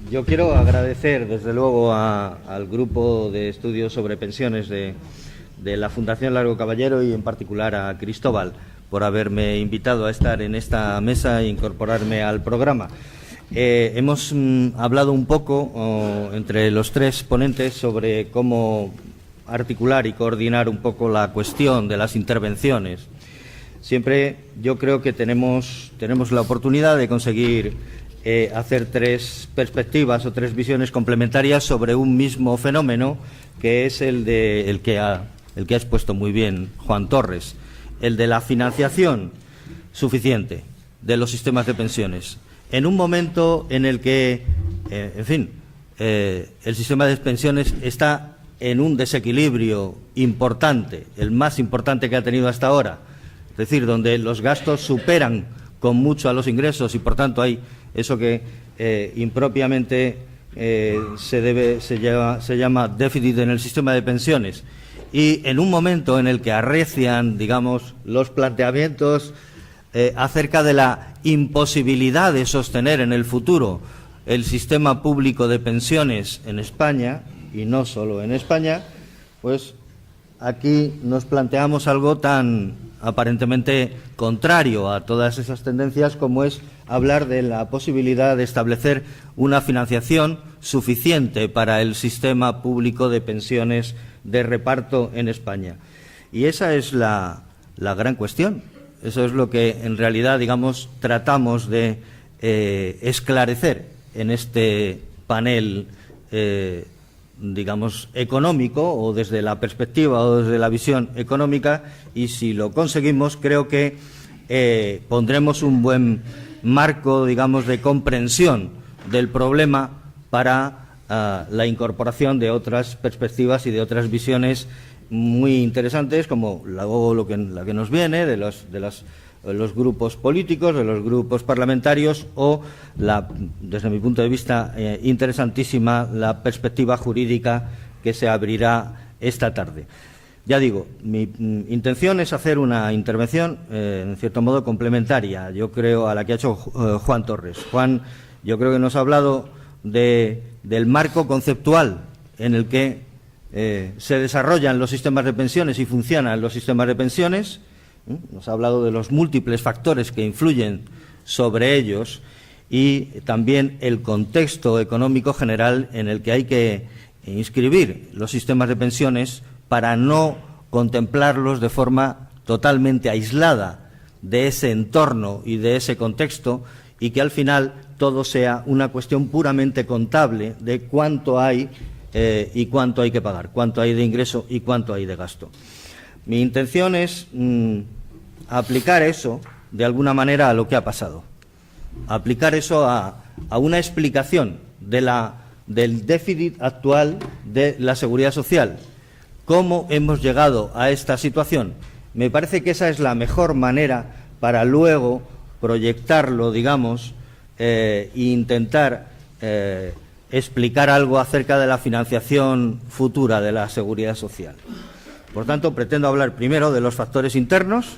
Yo quiero agradecer, desde luego, al Grupo de Estudios sobre Pensiones de la Fundación Largo Caballero y, en particular, a Cristóbal por haberme invitado a estar en esta mesa e incorporarme al programa. Hemos hablado un poco entre los tres ponentes sobre cómo articular y coordinar un poco la cuestión de las intervenciones. Siempre yo creo que tenemos la oportunidad de conseguir hacer tres perspectivas o tres visiones complementarias sobre un mismo fenómeno, que es el que ha expuesto muy bien Juan Torres, el de la financiación suficiente de los sistemas de pensiones. En un momento en el que, el sistema de pensiones está en un desequilibrio importante, el más importante que ha tenido hasta ahora, es decir, donde los gastos superan con mucho a los ingresos y, por tanto, hay eso que impropiamente se llama déficit en el sistema de pensiones. Y en un momento en el que arrecian, digamos, los planteamientos acerca de la imposibilidad de sostener en el futuro el sistema público de pensiones en España, y no solo en España, pues aquí nos planteamos algo tan aparentemente contrario a todas esas tendencias como es hablar de la posibilidad de establecer una financiación suficiente para el sistema público de pensiones de reparto en España. Y esa es la gran cuestión. Eso es lo que, en realidad, digamos, tratamos de esclarecer en este panel, digamos, económico, o desde la perspectiva o desde la visión económica, y si lo conseguimos, creo que pondremos un buen marco, digamos, de comprensión del problema para la incorporación de otras perspectivas y de otras visiones muy interesantes, como la que nos viene de los grupos políticos, de los grupos parlamentarios, o desde mi punto de vista, interesantísima la perspectiva jurídica que se abrirá esta tarde. Ya digo, mi intención es hacer una intervención, en cierto modo, complementaria, yo creo, a la que ha hecho Juan Torres. Juan, yo creo que nos ha hablado del marco conceptual en el que se desarrollan los sistemas de pensiones y funcionan los sistemas de pensiones. Nos ha hablado de los múltiples factores que influyen sobre ellos y también el contexto económico general en el que hay que inscribir los sistemas de pensiones para no contemplarlos de forma totalmente aislada de ese entorno y de ese contexto, y que al final todo sea una cuestión puramente contable de cuánto hay y cuánto hay que pagar, cuánto hay de ingreso y cuánto hay de gasto. Mi intención es aplicar eso, de alguna manera, a lo que ha pasado. Aplicar eso a una explicación del déficit actual de la Seguridad Social. ¿Cómo hemos llegado a esta situación? Me parece que esa es la mejor manera para luego proyectarlo, digamos, e intentar explicar algo acerca de la financiación futura de la Seguridad Social. Por tanto, pretendo hablar primero de los factores internos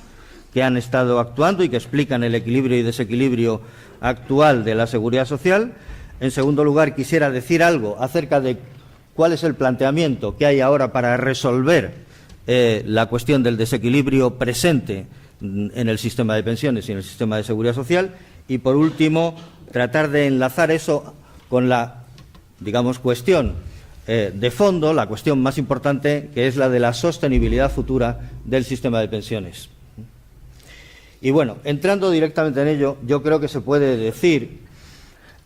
que han estado actuando y que explican el equilibrio y desequilibrio actual de la Seguridad Social. En segundo lugar, quisiera decir algo acerca de cuál es el planteamiento que hay ahora para resolver la cuestión del desequilibrio presente en el sistema de pensiones y en el sistema de seguridad social. Y, por último, tratar de enlazar eso con la, digamos, cuestión de fondo, la cuestión más importante, que es la de la sostenibilidad futura del sistema de pensiones. Y, bueno, entrando directamente en ello, yo creo que se puede decir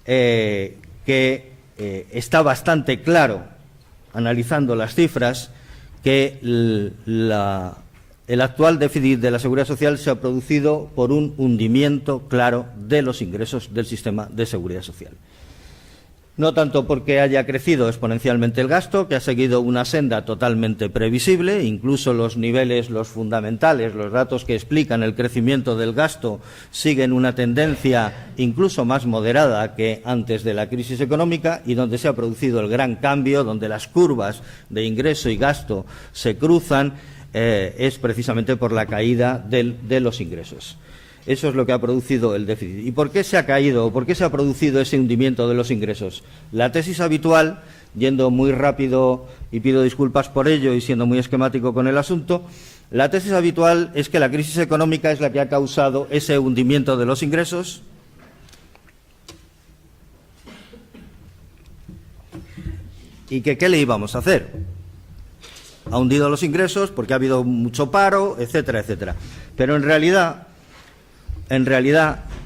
que está bastante claro, analizando las cifras, que el actual déficit de la Seguridad Social se ha producido por un hundimiento claro de los ingresos del sistema de Seguridad Social. No tanto porque haya crecido exponencialmente el gasto, que ha seguido una senda totalmente previsible, incluso los niveles, los fundamentales, los datos que explican el crecimiento del gasto siguen una tendencia incluso más moderada que antes de la crisis económica, y donde se ha producido el gran cambio, donde las curvas de ingreso y gasto se cruzan, es precisamente por la caída de los ingresos. Eso es lo que ha producido el déficit. ¿Y por qué se ha caído o por qué se ha producido ese hundimiento de los ingresos? La tesis habitual, yendo muy rápido y pido disculpas por ello y siendo muy esquemático con el asunto, la tesis habitual es que la crisis económica es la que ha causado ese hundimiento de los ingresos y que ¿qué le íbamos a hacer? Ha hundido los ingresos porque ha habido mucho paro, etcétera, etcétera. Pero en realidad,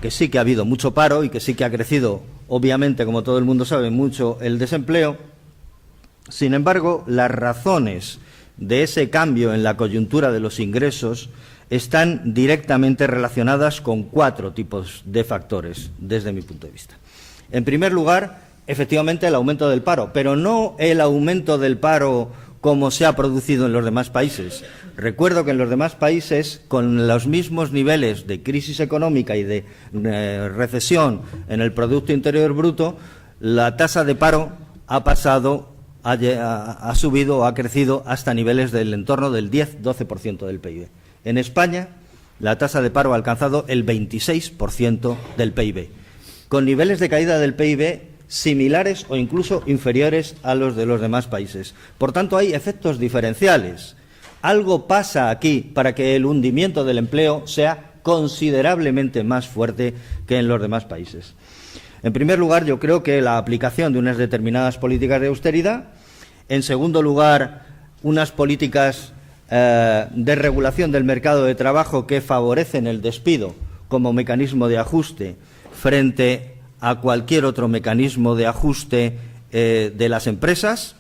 que sí que ha habido mucho paro y que sí que ha crecido, obviamente, como todo el mundo sabe, mucho el desempleo. Sin embargo, las razones de ese cambio en la coyuntura de los ingresos están directamente relacionadas con 4 tipos de factores, desde mi punto de vista. En primer lugar, efectivamente, el aumento del paro, pero no el aumento del paro como se ha producido en los demás países. Recuerdo que en los demás países, con los mismos niveles de crisis económica y de recesión en el Producto Interior Bruto, la tasa de paro ha subido o ha crecido hasta niveles del entorno del 10-12% del PIB. En España, la tasa de paro ha alcanzado el 26% del PIB, con niveles de caída del PIB similares o incluso inferiores a los de los demás países. Por tanto, hay efectos diferenciales. Algo pasa aquí para que el hundimiento del empleo sea considerablemente más fuerte que en los demás países. En primer lugar, yo creo que la aplicación de unas determinadas políticas de austeridad. En segundo lugar, unas políticas de regulación del mercado de trabajo que favorecen el despido como mecanismo de ajuste frente a cualquier otro mecanismo de ajuste de las empresas.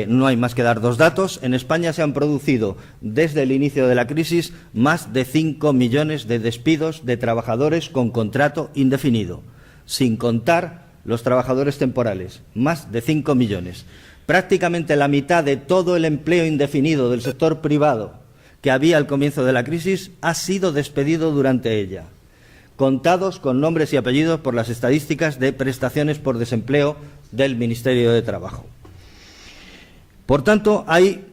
No hay más que dar 2 datos. En España se han producido, desde el inicio de la crisis, más de 5 millones de despidos de trabajadores con contrato indefinido, sin contar los trabajadores temporales, más de 5 millones. Prácticamente la mitad de todo el empleo indefinido del sector privado que había al comienzo de la crisis ha sido despedido durante ella, contados con nombres y apellidos por las estadísticas de prestaciones por desempleo del Ministerio de Trabajo. Por tanto, hay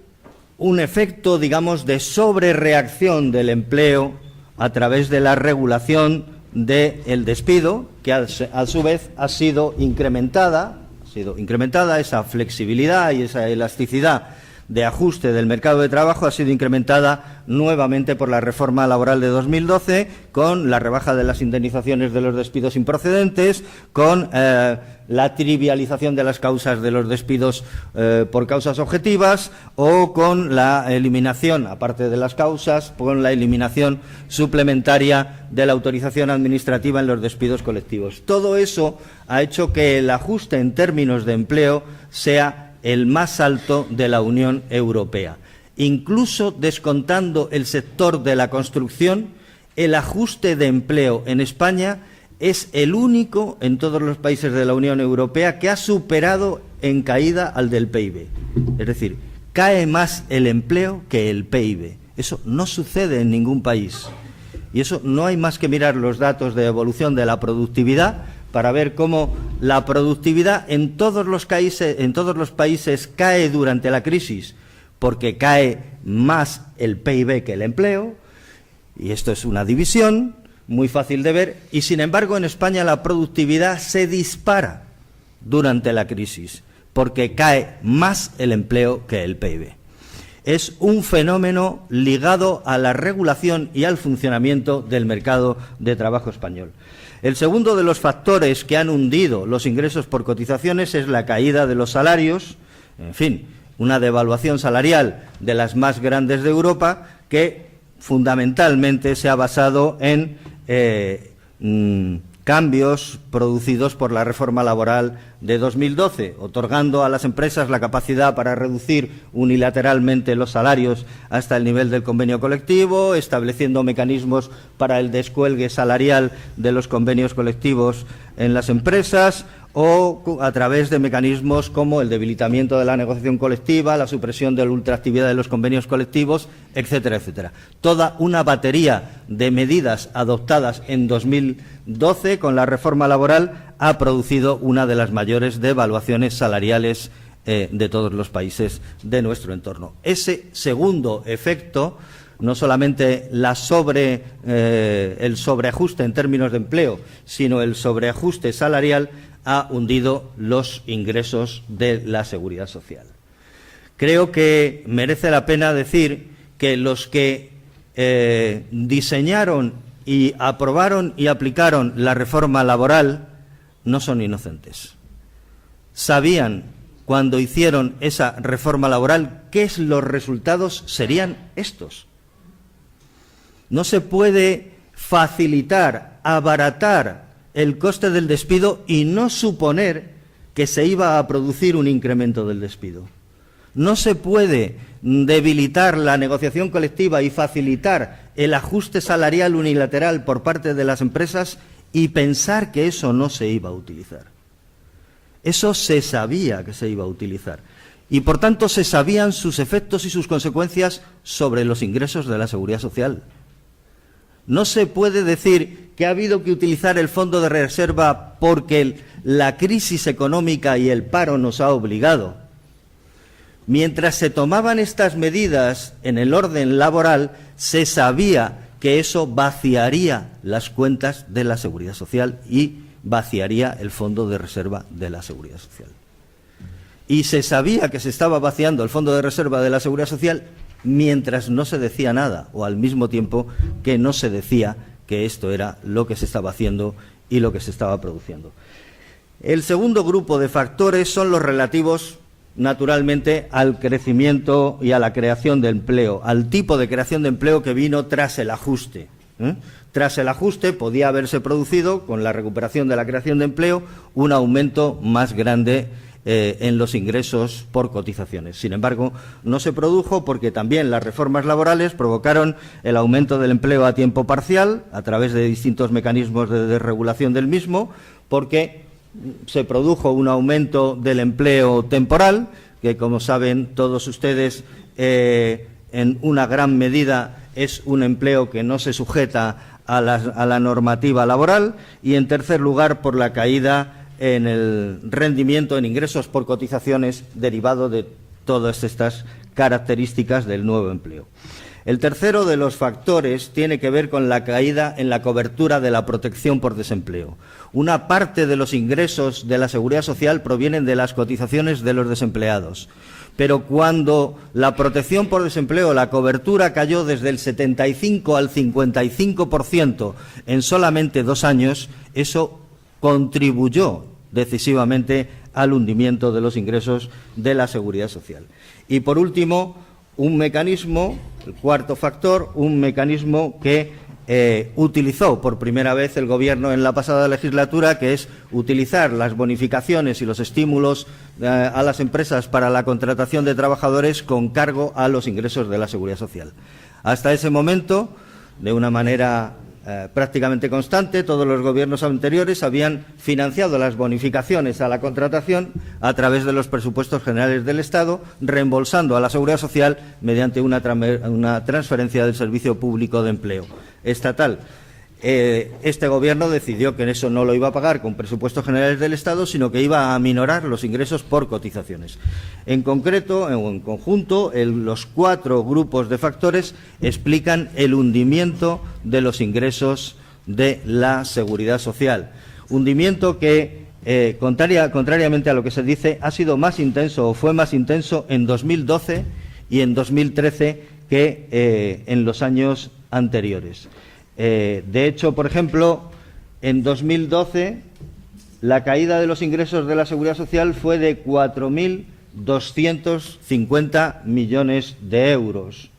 un efecto, digamos, de sobrereacción del empleo a través de la regulación del despido, que a su vez ha sido incrementada esa flexibilidad y esa elasticidad de ajuste del mercado de trabajo ha sido incrementada nuevamente por la reforma laboral de 2012, con la rebaja de las indemnizaciones de los despidos improcedentes, con la trivialización de las causas de los despidos por causas objetivas, o con la eliminación, aparte de las causas, con la eliminación suplementaria de la autorización administrativa en los despidos colectivos. Todo eso ha hecho que el ajuste en términos de empleo sea el más alto de la Unión Europea. Incluso descontando el sector de la construcción, el ajuste de empleo en España es el único en todos los países de la Unión Europea que ha superado en caída al del PIB. Es decir, cae más el empleo que el PIB. Eso no sucede en ningún país. Y eso no hay más que mirar los datos de evolución de la productividad para ver cómo la productividad en todos los países cae durante la crisis, porque cae más el PIB que el empleo, y esto es una división muy fácil de ver, y sin embargo en España la productividad se dispara durante la crisis, porque cae más el empleo que el PIB. Es un fenómeno ligado a la regulación y al funcionamiento del mercado de trabajo español. El segundo de los factores que han hundido los ingresos por cotizaciones es la caída de los salarios, en fin, una devaluación salarial de las más grandes de Europa que fundamentalmente se ha basado en cambios producidos por la reforma laboral de 2012, otorgando a las empresas la capacidad para reducir unilateralmente los salarios hasta el nivel del convenio colectivo, estableciendo mecanismos para el descuelgue salarial de los convenios colectivos en las empresas, o a través de mecanismos como el debilitamiento de la negociación colectiva, la supresión de la ultraactividad de los convenios colectivos, etcétera, etcétera. Toda una batería de medidas adoptadas en 2012 con la reforma laboral ha producido una de las mayores devaluaciones salariales de todos los países de nuestro entorno. Ese segundo efecto no solamente el sobreajuste en términos de empleo, sino el sobreajuste salarial ha hundido los ingresos de la Seguridad Social. Creo que merece la pena decir que los que diseñaron y aprobaron y aplicaron la reforma laboral no son inocentes. Sabían, cuando hicieron esa reforma laboral, que los resultados serían estos. No se puede facilitar, abaratar el coste del despido y no suponer que se iba a producir un incremento del despido. No se puede debilitar la negociación colectiva y facilitar el ajuste salarial unilateral por parte de las empresas y pensar que eso no se iba a utilizar. Eso se sabía que se iba a utilizar y, por tanto, se sabían sus efectos y sus consecuencias sobre los ingresos de la Seguridad Social. No se puede decir que ha habido que utilizar el fondo de reserva porque la crisis económica y el paro nos ha obligado. Mientras se tomaban estas medidas en el orden laboral, se sabía que eso vaciaría las cuentas de la Seguridad Social y vaciaría el fondo de reserva de la Seguridad Social. Y se sabía que se estaba vaciando el fondo de reserva de la Seguridad Social mientras no se decía nada, o al mismo tiempo que no se decía que esto era lo que se estaba haciendo y lo que se estaba produciendo. El segundo grupo de factores son los relativos, naturalmente, al crecimiento y a la creación de empleo, al tipo de creación de empleo que vino tras el ajuste. Tras el ajuste podía haberse producido, con la recuperación de la creación de empleo, un aumento más grande en los ingresos por cotizaciones. Sin embargo, no se produjo porque también las reformas laborales provocaron el aumento del empleo a tiempo parcial a través de distintos mecanismos de desregulación del mismo, porque se produjo un aumento del empleo temporal, que, como saben todos ustedes, en una gran medida es un empleo que no se sujeta a la normativa laboral, y, en tercer lugar, por la caída en el rendimiento en ingresos por cotizaciones derivado de todas estas características del nuevo empleo. El tercero de los factores tiene que ver con la caída en la cobertura de la protección por desempleo. Una parte de los ingresos de la Seguridad Social provienen de las cotizaciones de los desempleados, pero cuando la protección por desempleo, la cobertura cayó desde el 75 al 55% en solamente 2 años, eso contribuyó decisivamente al hundimiento de los ingresos de la Seguridad Social. Y, por último, un mecanismo, el cuarto factor, un mecanismo que utilizó por primera vez el Gobierno en la pasada legislatura, que es utilizar las bonificaciones y los estímulos a las empresas para la contratación de trabajadores con cargo a los ingresos de la Seguridad Social. Hasta ese momento, de una manera prácticamente constante, todos los gobiernos anteriores habían financiado las bonificaciones a la contratación a través de los presupuestos generales del Estado, reembolsando a la Seguridad Social mediante una transferencia del Servicio Público de Empleo estatal. Este Gobierno decidió que eso no lo iba a pagar con presupuestos generales del Estado, sino que iba a aminorar los ingresos por cotizaciones. En concreto, o en conjunto, los 4 grupos de factores explican el hundimiento de los ingresos de la Seguridad Social. Hundimiento que, contrariamente a lo que se dice, ha sido más intenso o fue más intenso en 2012 y en 2013 que en los años anteriores. De hecho, por ejemplo, en 2012 la caída de los ingresos de la Seguridad Social fue de 4.250 millones de euros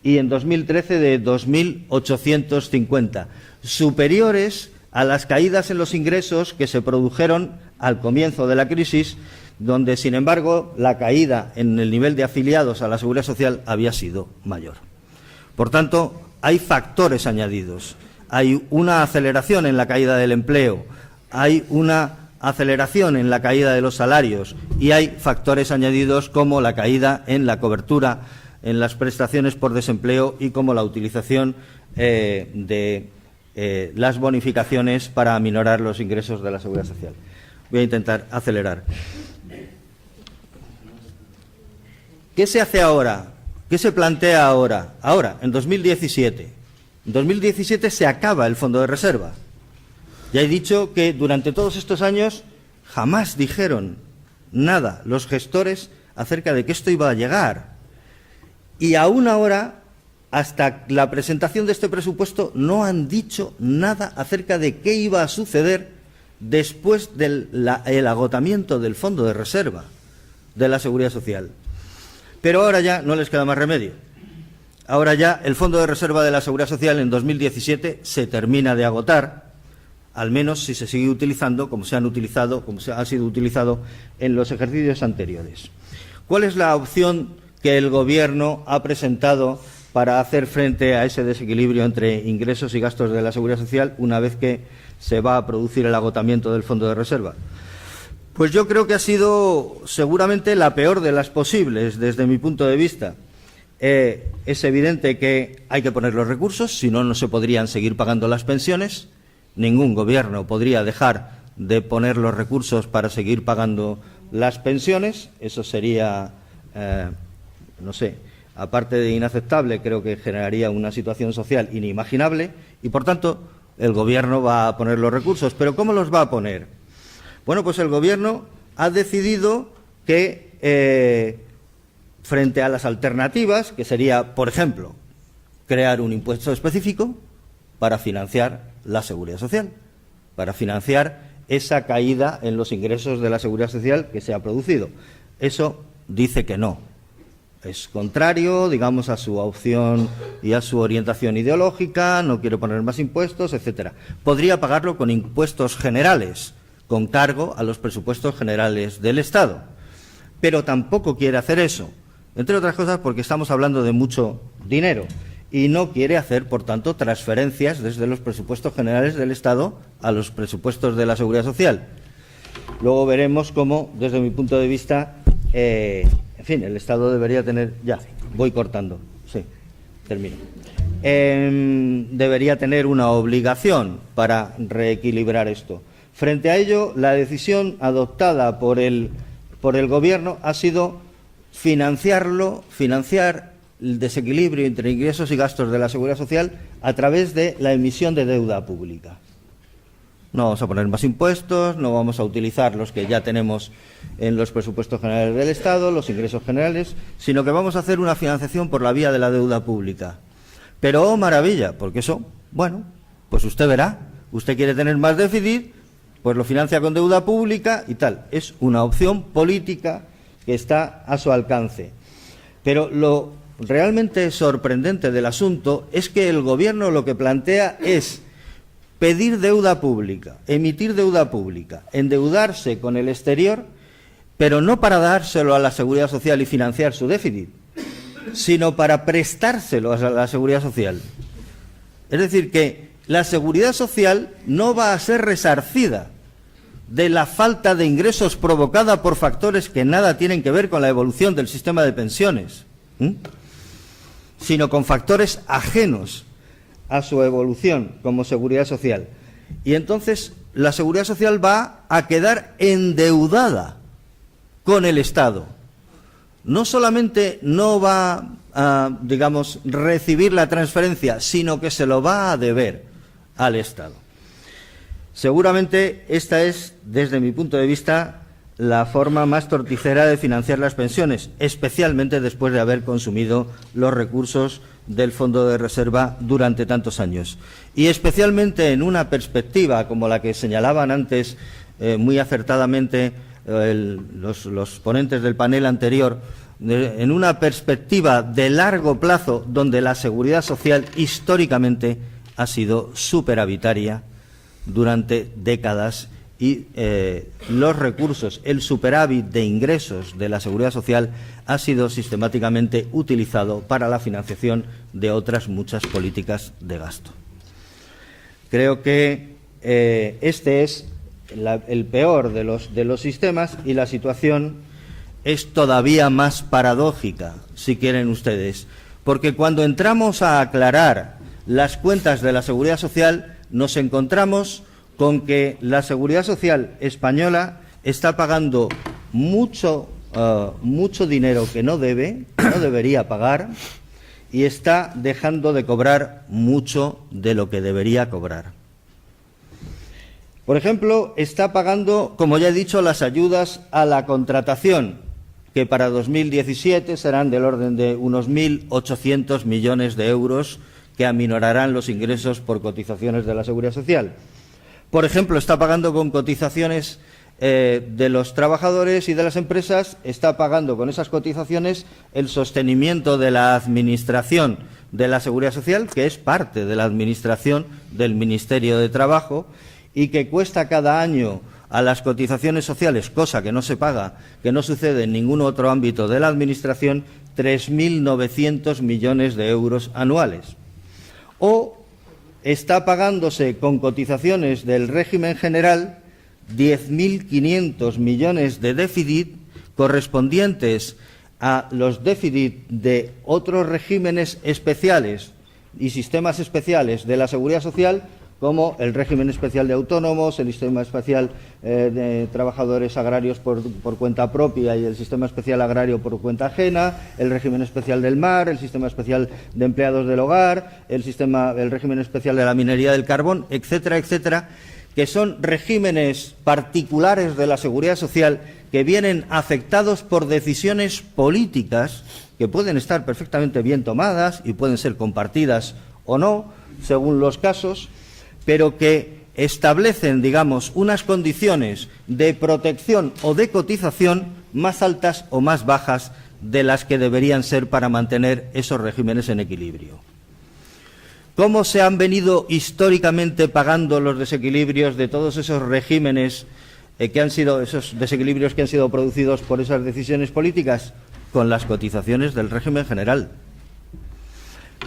y en 2013 de 2.850, superiores a las caídas en los ingresos que se produjeron al comienzo de la crisis, donde, sin embargo, la caída en el nivel de afiliados a la Seguridad Social había sido mayor. Por tanto, hay factores añadidos. Hay una aceleración en la caída del empleo, hay una aceleración en la caída de los salarios y hay factores añadidos como la caída en la cobertura en las prestaciones por desempleo y como la utilización de las bonificaciones para aminorar los ingresos de la Seguridad Social. Voy a intentar acelerar. ¿Qué se hace ahora? ¿Qué se plantea ahora? Ahora, en 2017. En 2017 se acaba el fondo de reserva. Ya he dicho que durante todos estos años jamás dijeron nada los gestores acerca de que esto iba a llegar. Y aún ahora, hasta la presentación de este presupuesto, no han dicho nada acerca de qué iba a suceder después del agotamiento del fondo de reserva de la Seguridad Social. Pero ahora ya no les queda más remedio. Ahora ya el fondo de reserva de la Seguridad Social en 2017 se termina de agotar, al menos si se sigue utilizando como se ha sido utilizado en los ejercicios anteriores. ¿Cuál es la opción que el Gobierno ha presentado para hacer frente a ese desequilibrio entre ingresos y gastos de la Seguridad Social una vez que se va a producir el agotamiento del fondo de reserva? Pues yo creo que ha sido seguramente la peor de las posibles desde mi punto de vista. Es evidente que hay que poner los recursos, si no, no se podrían seguir pagando las pensiones. Ningún gobierno podría dejar de poner los recursos para seguir pagando las pensiones. Eso sería, no sé, aparte de inaceptable, creo que generaría una situación social inimaginable y, por tanto, el Gobierno va a poner los recursos. ¿Pero cómo los va a poner? Bueno, pues el Gobierno ha decidido que, frente a las alternativas, que sería, por ejemplo, crear un impuesto específico para financiar la Seguridad Social, para financiar esa caída en los ingresos de la Seguridad Social que se ha producido. Eso dice que no. Es contrario, digamos, a su opción y a su orientación ideológica, no quiere poner más impuestos, etcétera. Podría pagarlo con impuestos generales, con cargo a los presupuestos generales del Estado. Pero tampoco quiere hacer eso, entre otras cosas porque estamos hablando de mucho dinero y no quiere hacer, por tanto, transferencias desde los presupuestos generales del Estado a los presupuestos de la Seguridad Social. Luego veremos cómo, desde mi punto de vista, en fin, el Estado debería tener... Ya, voy cortando, sí, termino. Debería tener una obligación para reequilibrar esto. Frente a ello, la decisión adoptada por el Gobierno ha sido financiar el desequilibrio entre ingresos y gastos de la Seguridad Social a través de la emisión de deuda pública. No vamos a poner más impuestos, no vamos a utilizar los que ya tenemos en los presupuestos generales del Estado, los ingresos generales, sino que vamos a hacer una financiación por la vía de la deuda pública. Pero, oh maravilla, porque eso, bueno, pues usted verá, usted quiere tener más déficit, pues lo financia con deuda pública y tal. Es una opción política que está a su alcance. Pero lo realmente sorprendente del asunto es que el Gobierno lo que plantea es pedir deuda pública, emitir deuda pública, endeudarse con el exterior, pero no para dárselo a la Seguridad Social y financiar su déficit, sino para prestárselo a la Seguridad Social. Es decir, que la Seguridad Social no va a ser resarcida de la falta de ingresos provocada por factores que nada tienen que ver con la evolución del sistema de pensiones, sino con factores ajenos a su evolución como Seguridad Social. Y entonces la Seguridad Social va a quedar endeudada con el Estado. No solamente no va a, digamos, recibir la transferencia, sino que se lo va a deber al Estado. Seguramente esta es, desde mi punto de vista, la forma más torticera de financiar las pensiones, especialmente después de haber consumido los recursos del Fondo de Reserva durante tantos años. Y especialmente en una perspectiva como la que señalaban antes muy acertadamente los ponentes del panel anterior, en una perspectiva de largo plazo donde la Seguridad Social históricamente ha sido superavitaria durante décadas y los recursos, el superávit de ingresos de la Seguridad Social ha sido sistemáticamente utilizado para la financiación de otras muchas políticas de gasto. Creo que este es el peor de los sistemas y la situación es todavía más paradójica, si quieren ustedes, porque cuando entramos a aclarar las cuentas de la Seguridad Social nos encontramos con que la Seguridad Social española está pagando mucho dinero que no debe, no debería pagar y está dejando de cobrar mucho de lo que debería cobrar. Por ejemplo, está pagando, como ya he dicho, las ayudas a la contratación, que para 2017 serán del orden de unos 1.800 millones de euros, que aminorarán los ingresos por cotizaciones de la Seguridad Social. Por ejemplo, está pagando con cotizaciones de los trabajadores y de las empresas, está pagando con esas cotizaciones el sostenimiento de la Administración de la Seguridad Social, que es parte de la Administración del Ministerio de Trabajo y que cuesta cada año a las cotizaciones sociales, cosa que no se paga, que no sucede en ningún otro ámbito de la Administración, 3.900 millones de euros anuales. O está pagándose con cotizaciones del régimen general 10.500 millones de déficit correspondientes a los déficits de otros regímenes especiales y sistemas especiales de la Seguridad Social, como el régimen especial de autónomos, el sistema especial de trabajadores agrarios por cuenta propia y el sistema especial agrario por cuenta ajena, el régimen especial del mar, el sistema especial de empleados del hogar, el régimen especial de la minería del carbón, etcétera, etcétera, que son regímenes particulares de la Seguridad Social que vienen afectados por decisiones políticas que pueden estar perfectamente bien tomadas y pueden ser compartidas o no, según los casos, pero que establecen, digamos, unas condiciones de protección o de cotización más altas o más bajas de las que deberían ser para mantener esos regímenes en equilibrio. ¿Cómo se han venido históricamente pagando los desequilibrios de todos esos regímenes esos desequilibrios que han sido producidos por esas decisiones políticas? Con las cotizaciones del régimen general.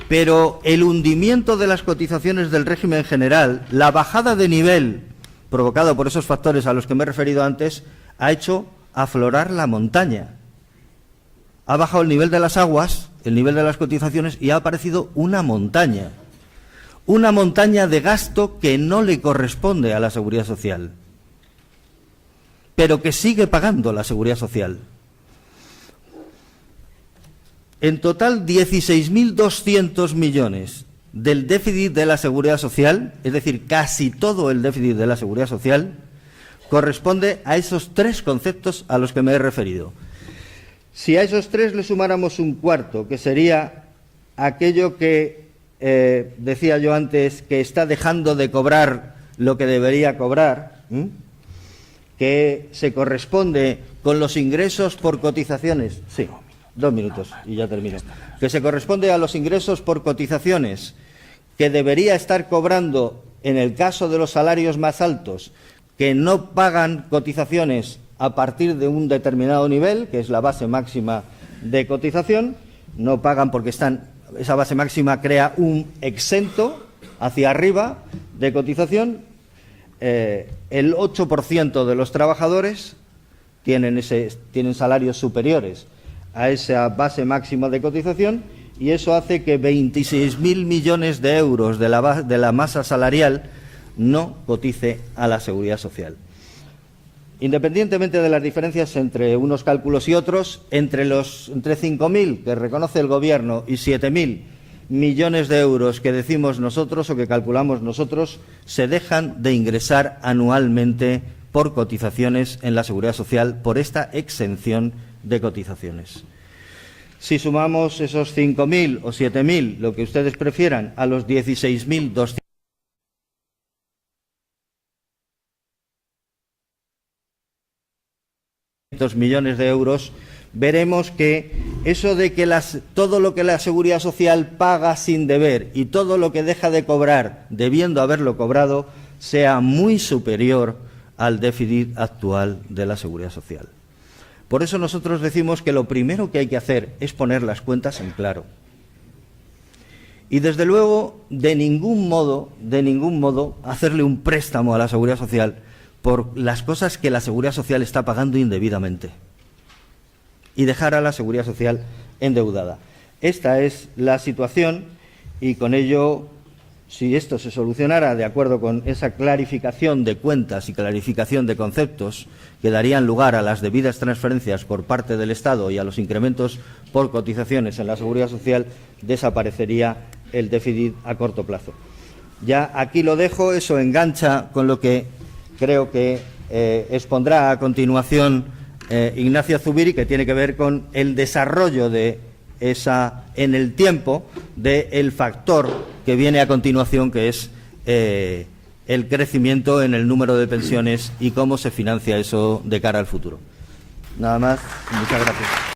Pero el hundimiento de las cotizaciones del régimen general, la bajada de nivel provocado por esos factores a los que me he referido antes, ha hecho aflorar la montaña. Ha bajado el nivel de las aguas, el nivel de las cotizaciones, y ha aparecido una montaña de gasto que no le corresponde a la Seguridad Social, pero que sigue pagando la Seguridad Social. En total, 16.200 millones del déficit de la Seguridad Social, es decir, casi todo el déficit de la Seguridad Social, corresponde a esos tres conceptos a los que me he referido. Si a esos tres le sumáramos un cuarto, que sería aquello que decía yo antes, que está dejando de cobrar lo que debería cobrar, que se corresponde con los ingresos por cotizaciones. Sí. 2 minutos y ya termino. Que se corresponde a los ingresos por cotizaciones que debería estar cobrando en el caso de los salarios más altos, que no pagan cotizaciones a partir de un determinado nivel, que es la base máxima de cotización, no pagan porque esa base máxima crea un exento hacia arriba de cotización. El 8% de los trabajadores tienen salarios superiores a esa base máxima de cotización, y eso hace que 26.000 millones de euros de la masa salarial no cotice a la Seguridad Social. Independientemente de las diferencias entre unos cálculos y otros, entre 5.000 que reconoce el Gobierno y 7.000 millones de euros que decimos nosotros o que calculamos nosotros, se dejan de ingresar anualmente por cotizaciones en la Seguridad Social por esta exención de cotizaciones. Si sumamos esos 5.000 o 7.000, lo que ustedes prefieran, a los 16.200 millones de euros, veremos que eso de que todo lo que la Seguridad Social paga sin deber y todo lo que deja de cobrar debiendo haberlo cobrado sea muy superior al déficit actual de la Seguridad Social. Por eso nosotros decimos que lo primero que hay que hacer es poner las cuentas en claro. Y desde luego, de ningún modo, hacerle un préstamo a la Seguridad Social por las cosas que la Seguridad Social está pagando indebidamente y dejar a la Seguridad Social endeudada. Esta es la situación y con ello Si esto se solucionara de acuerdo con esa clarificación de cuentas y clarificación de conceptos que darían lugar a las debidas transferencias por parte del Estado y a los incrementos por cotizaciones en la Seguridad Social, desaparecería el déficit a corto plazo. Ya aquí lo dejo, eso engancha con lo que creo que expondrá a continuación Ignacio Zubiri, que tiene que ver con el desarrollo de en el tiempo del factor que viene a continuación, que es el crecimiento en el número de pensiones y cómo se financia eso de cara al futuro. Nada más, muchas gracias.